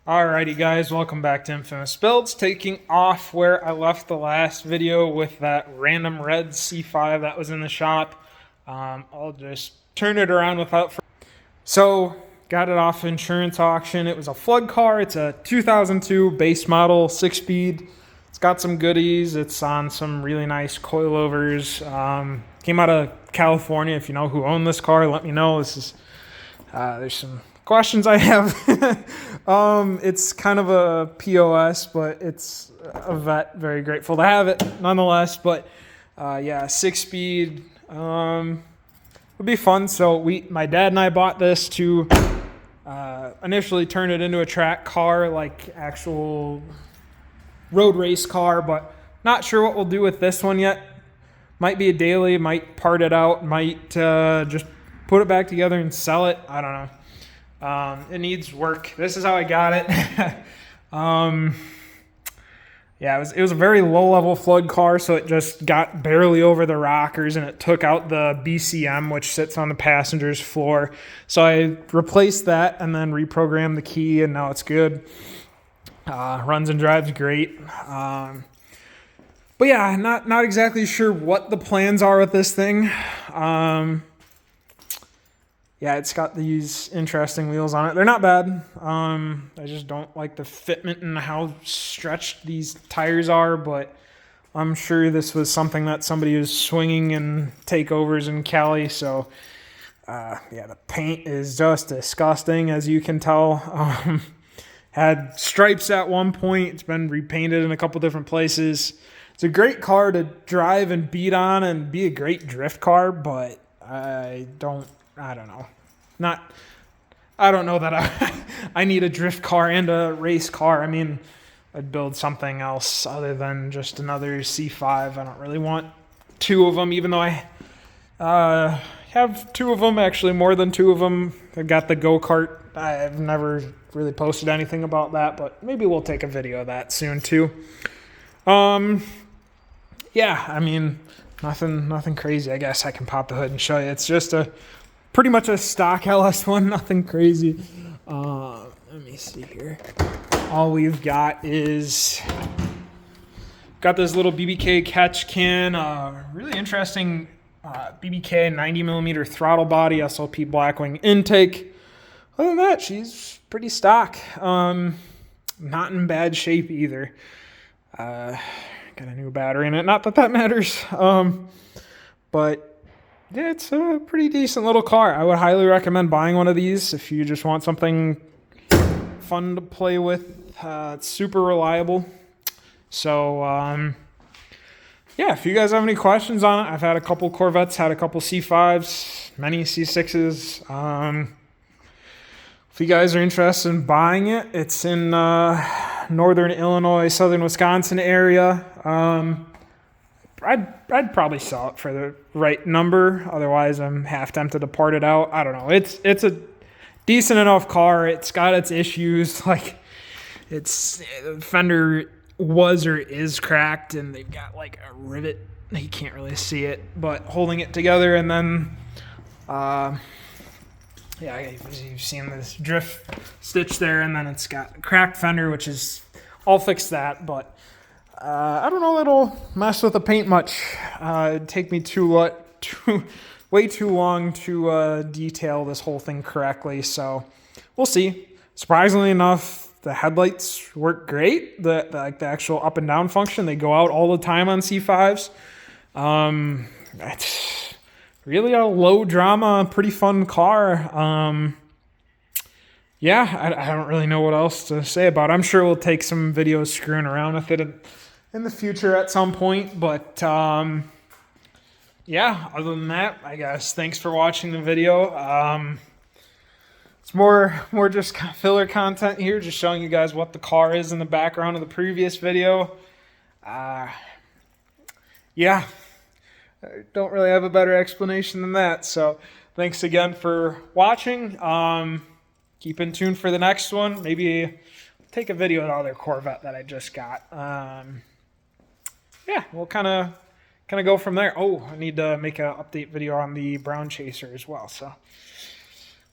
Alrighty guys, welcome back to Infamous Builds. Taking off where I left the last video with that random red C5 that was in the shop. I'll just turn it around without... So, got it off insurance auction. It was a flood car. It's a 2002 base model, 6-speed. It's got some goodies. It's on some really nice coilovers. Came out of California. If you know who owned this car, let me know. This is there's some questions I have. It's kind of a POS, but it's a vet. Very grateful to have it nonetheless. But yeah, 6-speed would be fun. So my dad and I bought this to initially turn it into a track car, like actual road race car, but not sure what we'll do with this one yet. Might be a daily, might part it out, might just put it back together and sell it. I don't know. It needs work. This is how I got it. Yeah, it was a very low-level flood car, so it just got barely over the rockers, and it took out the BCM, which sits on the passenger's floor. So I replaced that and then reprogrammed the key, and now it's good. Runs and drives great. But yeah, not exactly sure what the plans are with this thing. Yeah, it's got these interesting wheels on it. They're not bad. I just don't like the fitment and how stretched these tires are, but I'm sure this was something that somebody was swinging in takeovers in Cali, so yeah, the paint is just disgusting, as you can tell. Had stripes at one point. It's been repainted in a couple different places. It's a great car to drive and beat on and be a great drift car, but I don't know. I don't know that I need a drift car and a race car. I mean, I'd build something else other than just another C5. I don't really want two of them, even though I have two of them, actually more than two of them. I've got the go-kart. I've never really posted anything about that, but maybe we'll take a video of that soon too. Yeah, I mean, nothing crazy. I guess I can pop the hood and show you. It's just pretty much a stock LS1, nothing crazy. Let me see here. All we've got is this little BBK catch can, really interesting BBK 90mm throttle body, SLP Blackwing intake. Other than that, she's pretty stock. Not in bad shape either. Got a new battery in it. Not that matters. But yeah, it's a pretty decent little car. I would highly recommend buying one of these if you just want something fun to play with. It's super reliable. So, yeah, if you guys have any questions on it, I've had a couple Corvettes, had a couple C5s, many C6s. If you guys are interested in buying it, it's in northern Illinois, southern Wisconsin area. I'd probably sell it for the right number. Otherwise, I'm half tempted to part it out. I don't know. It's a decent enough car. It's got its issues. Like, the fender was or is cracked, and they've got like a rivet. You can't really see it, but holding it together. And then, yeah, you've seen this drift stitch there, and then it's got a cracked fender, which is, I'll fix that, but I don't know that it'll mess with the paint much. It'd take me way too long to detail this whole thing correctly, so we'll see. Surprisingly enough, the headlights work great. The actual up and down function, they go out all the time on C5s. It's really a low drama, pretty fun car. Yeah, I don't really know what else to say about it. I'm sure we'll take some videos screwing around with it in the future at some point, but yeah, other than that, I guess thanks for watching the video. It's more just kind of filler content here, just showing you guys what the car is in the background of the previous video. Yeah, I don't really have a better explanation than that, so thanks again for watching. Keep in tune for the next one. Maybe take a video of the other Corvette that I just got. Yeah, we'll kind of go from there. Oh, I need to make an update video on the Brown Chaser as well. So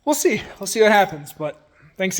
we'll see. We'll see what happens. But thanks again.